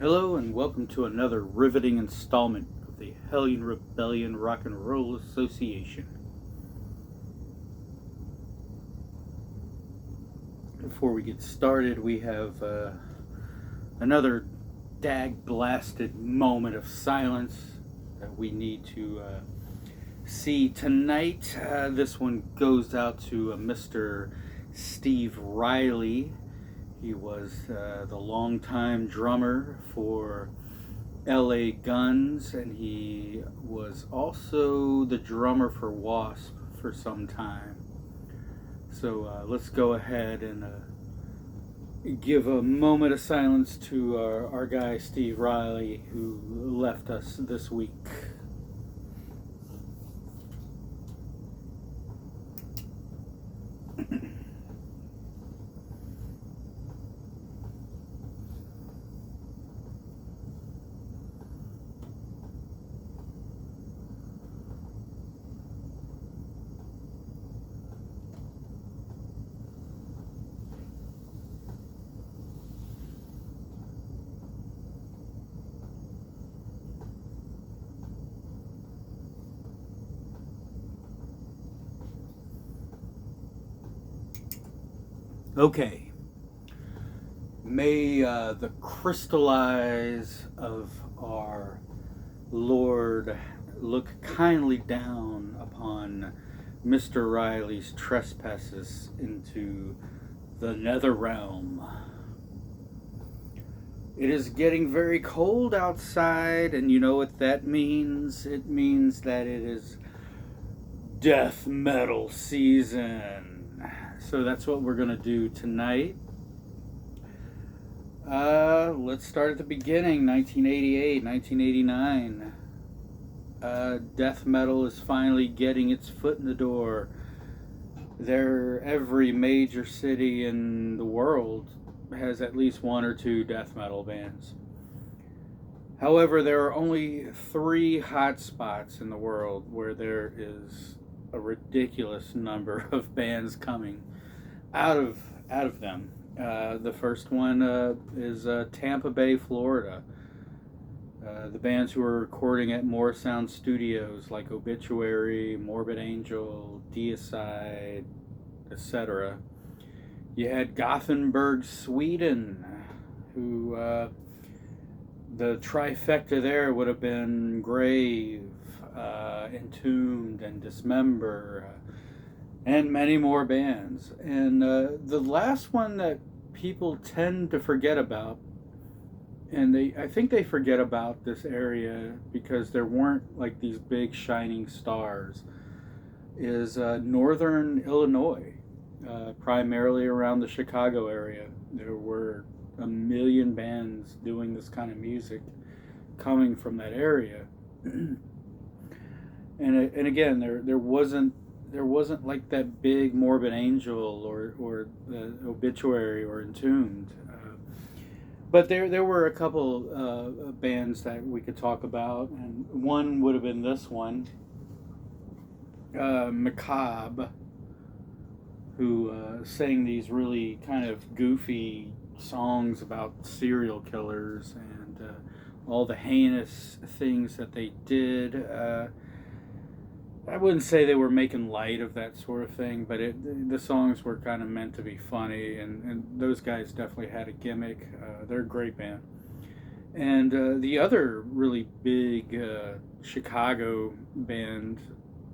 Hello and welcome to another riveting installment of the Hellion Rebellion Rock and Roll Association. Before we get started, we have another dag-blasted moment of silence that we need to see tonight. This one goes out to Mr. Steve Riley. He was the longtime drummer for LA Guns, and he was also the drummer for Wasp for some time. So let's go ahead and give a moment of silence to our guy Steve Riley, who left us this week. Okay. May the crystal eyes of our Lord look kindly down upon Mr. Riley's trespasses into the nether realm. It is getting very cold outside, and you know what that means? It means that it is death metal season. So that's what we're going to do tonight. Let's start at the beginning, 1988, 1989. Death metal is finally getting its foot in the door. Every major city in the world has at least one or two death metal bands. However, there are only 3 hot spots in the world where there is a ridiculous number of bands coming out of them. The first one is Tampa Bay, Florida. The bands who are recording at More Sound Studios like Obituary, Morbid Angel, Deicide, etc. You had Gothenburg, Sweden, who the trifecta there would have been Grave, Entombed, and Dismember, and many more bands. And the last one that people tend to forget about, and I think they forget about this area because there weren't like these big shining stars, is Northern Illinois, primarily around the Chicago area. There were a million bands doing this kind of music coming from that area. and again, there wasn't like that big Morbid Angel or Obituary or Entombed. But there were a couple bands that we could talk about, and one would have been this one, Macabre, who sang these really kind of goofy songs about serial killers and all the heinous things that they did. I wouldn't say they were making light of that sort of thing, but the songs were kind of meant to be funny, and those guys definitely had a gimmick. They're a great band. And the other really big Chicago band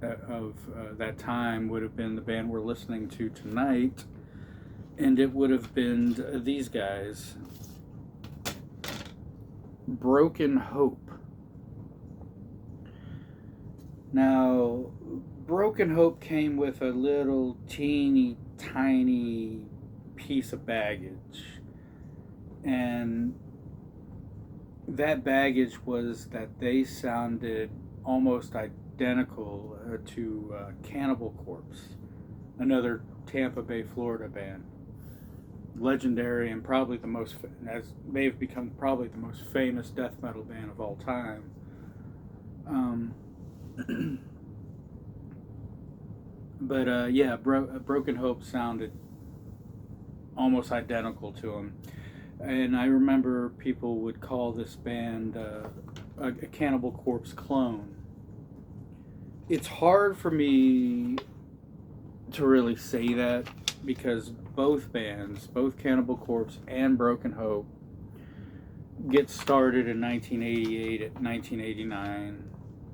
of that time would have been the band we're listening to tonight, and it would have been these guys, Broken Hope. Now, Broken Hope came with a little teeny tiny piece of baggage, and that baggage was that they sounded almost identical to Cannibal Corpse, another Tampa Bay, Florida band. Legendary and probably they've become probably the most famous death metal band of all time. But yeah, Broken Hope sounded almost identical to him. And I remember people would call this band a Cannibal Corpse clone. It's hard for me to really say that because both bands, both Cannibal Corpse and Broken Hope, get started in 1988 at 1989.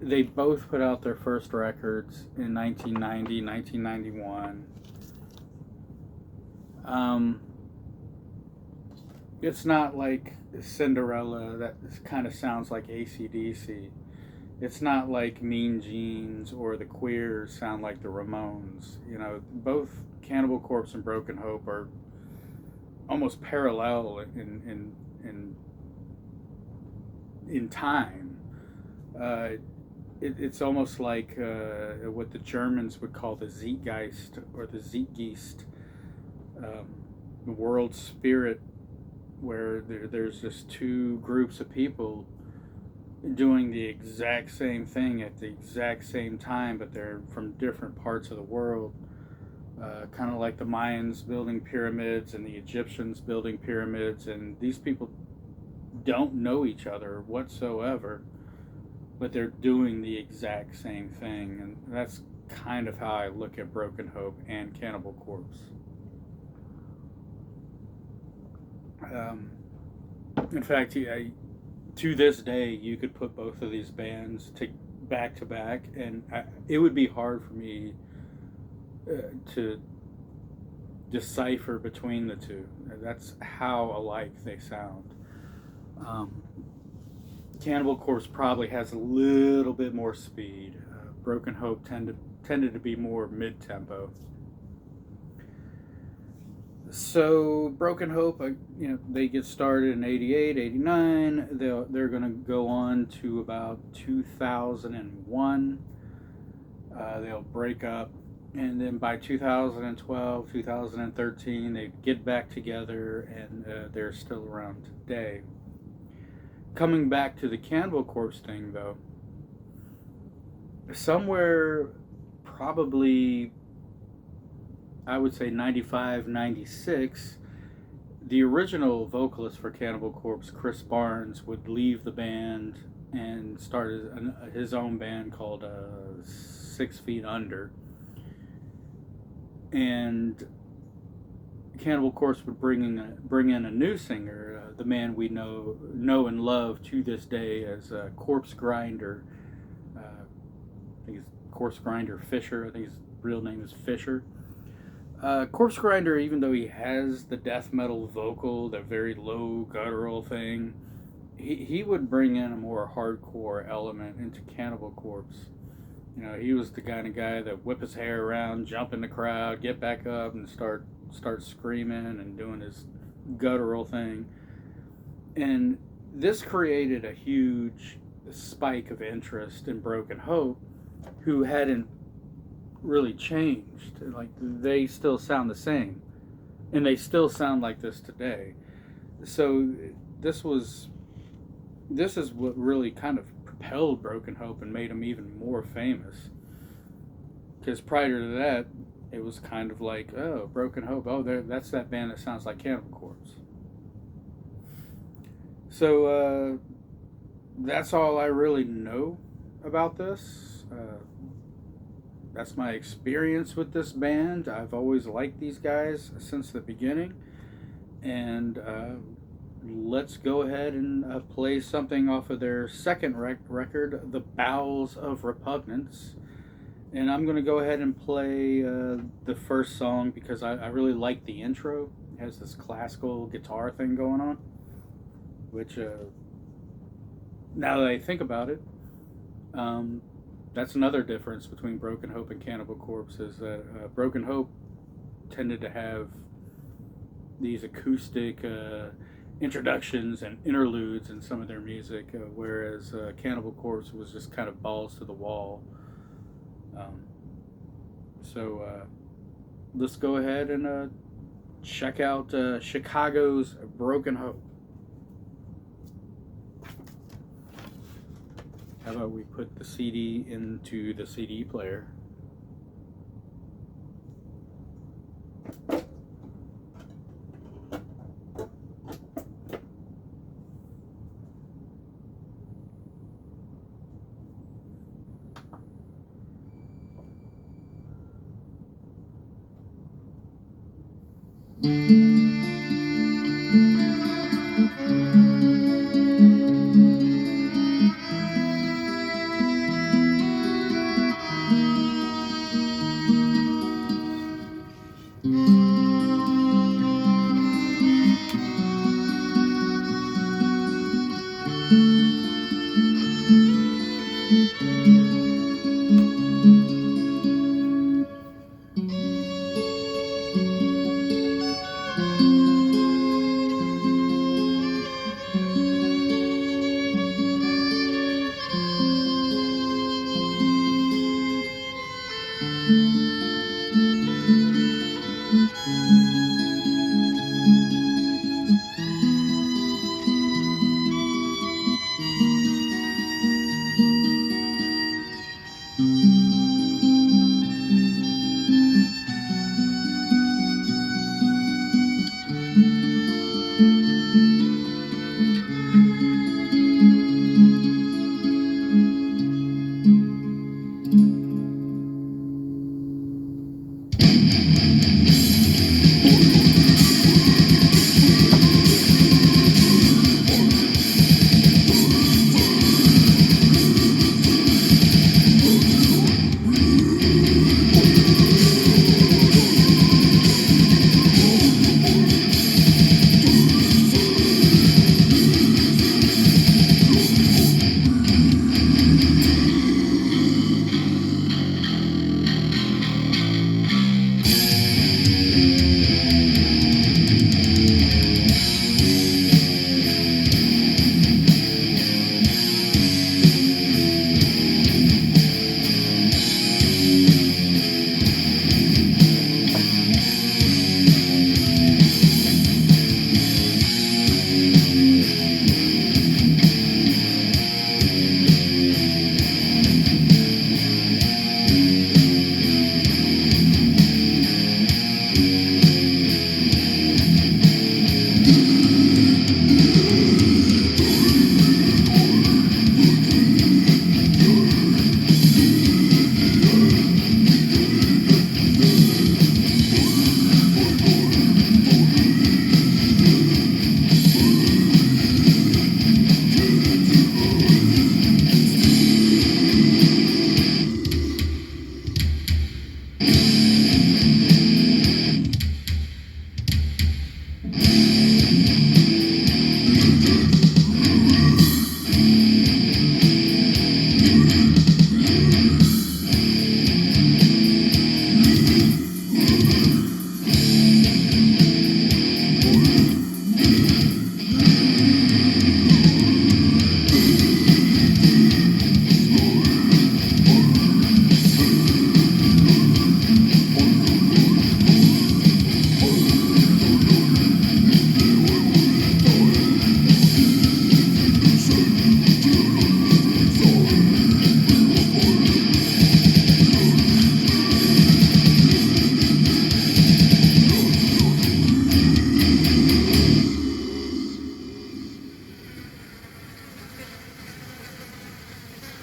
They both put out their first records in 1990, 1991. It's not like Cinderella, that kind of sounds like AC/DC. It's not like Mean Jeans or the Queers sound like the Ramones. You know, both Cannibal Corpse and Broken Hope are almost parallel in time. It's almost like what the Germans would call the Zeitgeist or the Zeitgeist, the world spirit, where there's just two groups of people doing the exact same thing at the exact same time, but they're from different parts of the world. Kind of like the Mayans building pyramids and the Egyptians building pyramids, and these people don't know each other whatsoever, but they're doing the exact same thing. And that's kind of how I look at Broken Hope and Cannibal Corpse. In fact, to this day, you could put both of these bands back to back, and it would be hard for me to decipher between the two. That's how alike they sound. Cannibal Corpse probably has a little bit more speed. Broken Hope tended to be more mid-tempo. So Broken Hope, they get started in 88, 89. They're going to go on to about 2001. They'll break up, and then by 2012, 2013, they get back together, and they're still around today. Coming back to the Cannibal Corpse thing, though, somewhere probably, I would say 95, 96, the original vocalist for Cannibal Corpse, Chris Barnes, would leave the band and start his own band called 6 Feet Under. And Cannibal Corpse would bring in a new singer, the man we know and love to this day as Corpse Grinder. I think it's Corpse Grinder Fisher. I think his real name is Fisher. Corpse Grinder, even though he has the death metal vocal, that very low guttural thing, he would bring in a more hardcore element into Cannibal Corpse. He was the kind of guy that whip his hair around, jump in the crowd, get back up, and start screaming and doing his guttural thing. And this created a huge spike of interest in Broken Hope, who hadn't really changed. Like, they still sound the same, and they still sound like this today. So this is what really kind of propelled Broken Hope and made them even more famous. Because prior to that, it was kind of like, oh, Broken Hope, oh, that's that band that sounds like Cannibal Corpse. So that's all I really know about this. That's my experience with this band. I've always liked these guys since the beginning. And let's go ahead and play something off of their second record, The Bowels of Repugnance. And I'm going to go ahead and play the first song because I really like the intro. It has this classical guitar thing going on, which, now that I think about it, that's another difference between Broken Hope and Cannibal Corpse, is that Broken Hope tended to have these acoustic introductions and interludes in some of their music, whereas Cannibal Corpse was just kind of balls to the wall. So let's go ahead and check out Chicago's Broken Hope. How about we put the CD into the CD player?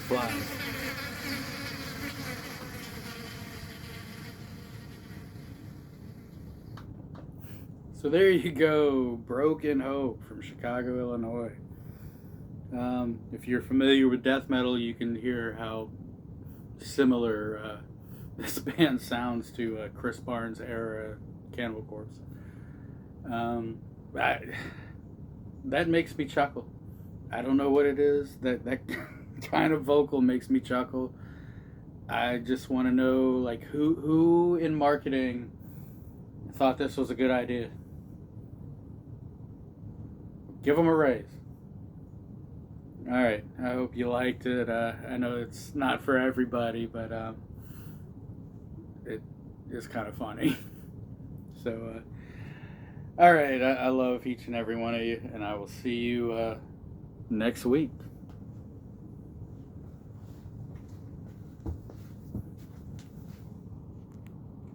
Flies. So there you go, Broken Hope from Chicago, Illinois. If you're familiar with death metal, you can hear how similar this band sounds to Chris Barnes' era Cannibal Corpse. I, that makes me chuckle. I don't know what it is that kind of vocal makes me chuckle. I just want to know, like, who in marketing thought this was a good idea. Give them a raise. All right. I hope you liked it. I know it's not for everybody, but it is kind of funny. So, all right. I love each and every one of you, and I will see you next week.